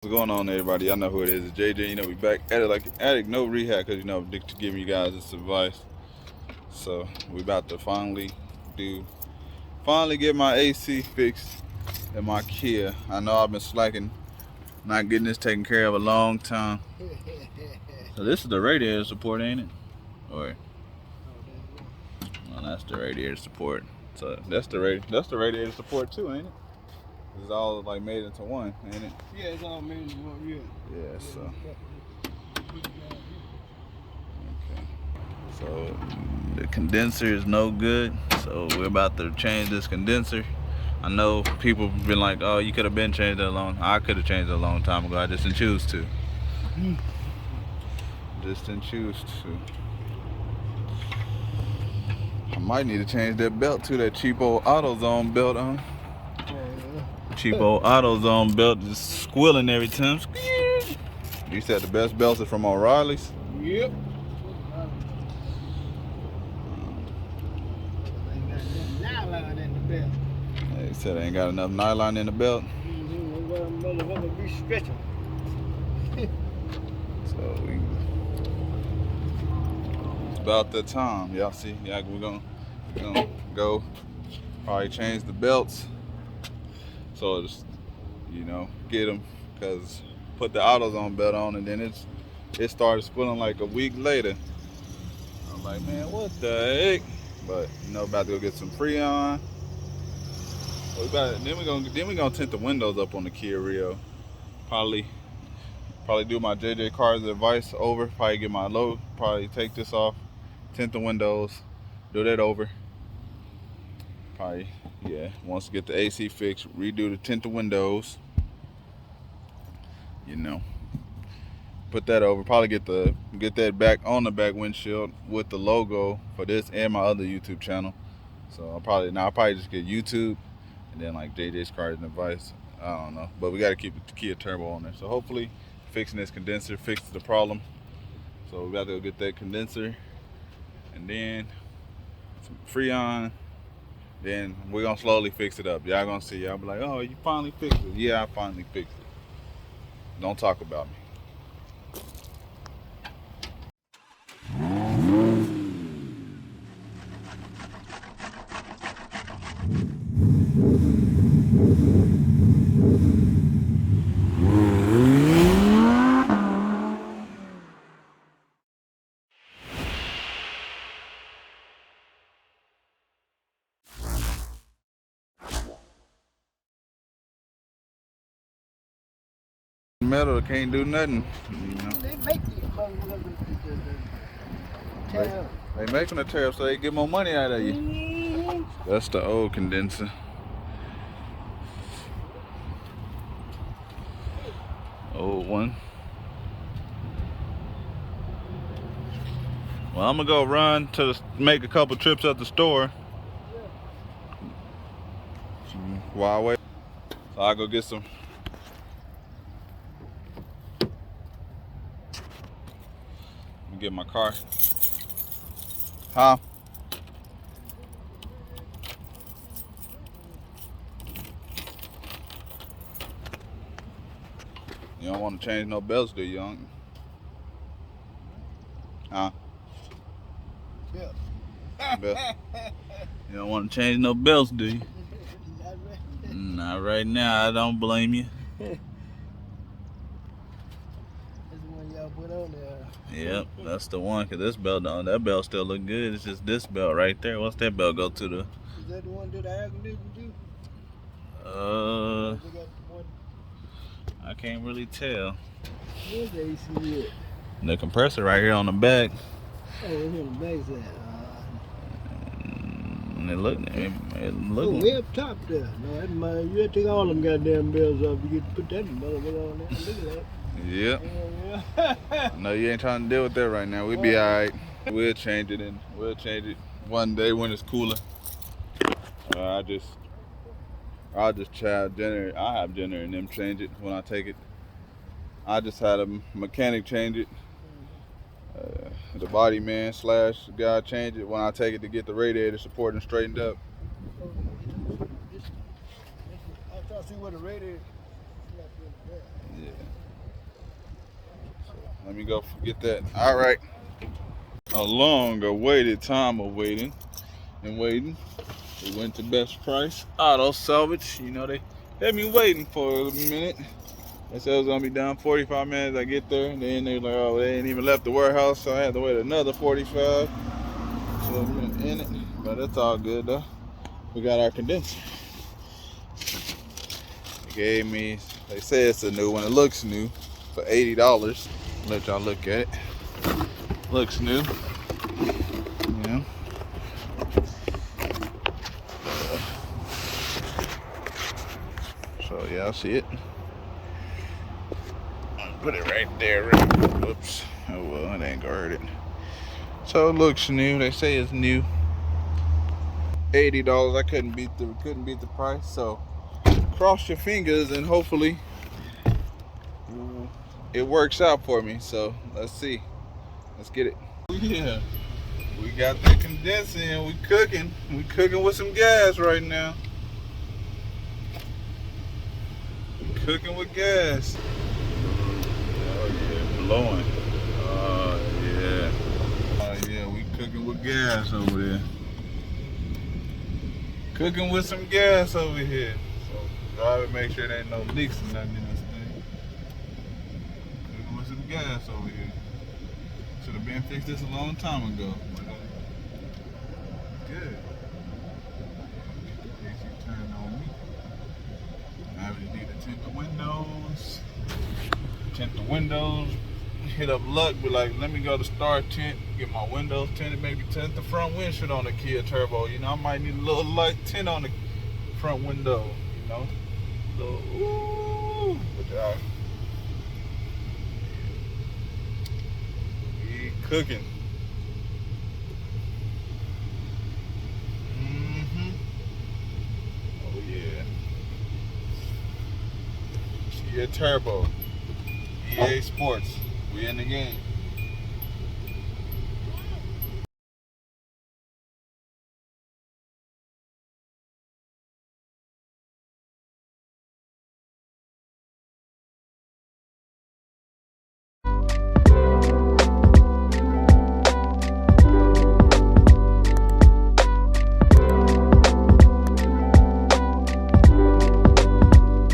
What's going on, everybody? Y'all know who it is. It's JJ. You know, we back at it like addict, no rehab, because you know, to give you guys this advice. So we about to finally get my AC fixed in my Kia. I know I've been slacking, not getting this taken care of a long time. So this is the radiator support, ain't it? Or well, that's the radiator support. So that's the radiator support too, ain't it? It's all like made into one, ain't it? Yeah, it's all made into one, yeah. Yeah, so. Okay. So the condenser is no good. So we're about to change this condenser. I know people have been like, oh, you could have been changed that long. I could have changed it a long time ago. I just didn't choose to. I might need to change that belt too, that cheap old AutoZone belt on. Cheap old AutoZone belt just squealing every time. You said the best belts are from O'Reilly's? Yep. Nylon in the belt. They said they ain't got enough nylon in the belt. Motherfucker be stretching. So it's about that time. Y'all see? Yeah, we're gonna go probably change the belts. So just, you know, get them, because put the AutoZone belt on and then it started spilling like a week later. I'm like, man, what the heck? But you know, about to go get some Freon. Then we're gonna tint the windows up on the Kia Rio. Probably do my JJ Car's advice over. Probably get my load. Probably take this off, tint the windows, do that over. Probably, yeah. Once get the AC fixed, redo the tint the windows. You know, put that over. Probably get that back on the back windshield with the logo for this and my other YouTube channel. So I'll probably just get YouTube and then like JJ's Car's advice. I don't know, but we got to keep the Kia Turbo on there. So hopefully fixing this condenser fixes the problem. So we got to go get that condenser and then some Freon. Then we're gonna slowly fix it up. Y'all gonna see. Y'all be like, oh, you finally fixed it. Yeah, I finally fixed it. Don't talk about me. Metal can't do nothing. You know? They make the They making a tariff so they get more money out of you. That's the old condenser. Old one. Well, I'm gonna go run to make a couple trips at the store. While I wait, so I go get some. Get my car. Huh? You don't want to change no belts, do you, Uncle? Huh? Yeah. You don't want to change no belts, do you? Not right. Not right now. I don't blame you. That's the one y'all put on there. Yep, that's the one. Cause this belt, that belt still look good. It's just this belt right there. What's that belt go to the? Is that the one that the air conditioning do? I can't really tell. Where's the AC at? The compressor right here on the back. Oh, it's on the back side. And it look. Way up top there. No, that mine. You had to take all them goddamn bells off to put that motherfucker on there. Look at that. Yep. Yeah. No, you ain't trying to deal with that right now. We'll be alright. We'll change it one day when it's cooler. I'll just have dinner. I have dinner and them change it when I take it. I just had a mechanic change it. The body man / guy change it when I take it to get the radiator support and straightened up. I'm trying to see where the radiator. Yeah. Let me go get that. All right. A long awaited time of waiting and waiting. We went to Best Price Auto Salvage. You know, they had me waiting for a minute. They said it was gonna be done 45 minutes. I get there, and then they were like, oh, they ain't even left the warehouse, so I had to wait another 45. So I'm in it, but it's all good though. We got our condenser. They gave me, they say it's a new one. It looks new for $80. Let y'all look at it. Looks new. Yeah. So yeah, I see it. Put it right there. Whoops. Oh well, it ain't gonna hurt it. So it looks new. They say it's new. $80. I couldn't beat the price. So cross your fingers and hopefully it works out for me. So let's see. Let's get it. Yeah. We got the condenser in. We cooking. We cooking with some gas right now. Cooking with gas. Oh yeah, blowing. Oh yeah. Oh yeah, we cooking with gas over there. Cooking with some gas over here. So drive and make sure there ain't no leaks or nothing in this thing. Cooking with some gas over here. Should have been fixed this a long time ago. Good. AC turned on me. I just need to tint the windows. Tint the windows. Hit up Luck, be like, let me go to Star Tint, get my windows tinted, maybe tint the front windshield on the Kia Turbo. You know, I might need a little light tint on the front window, you know. So, ooh, but we cooking. Oh yeah. Kia Turbo. EA Sports. We in the game.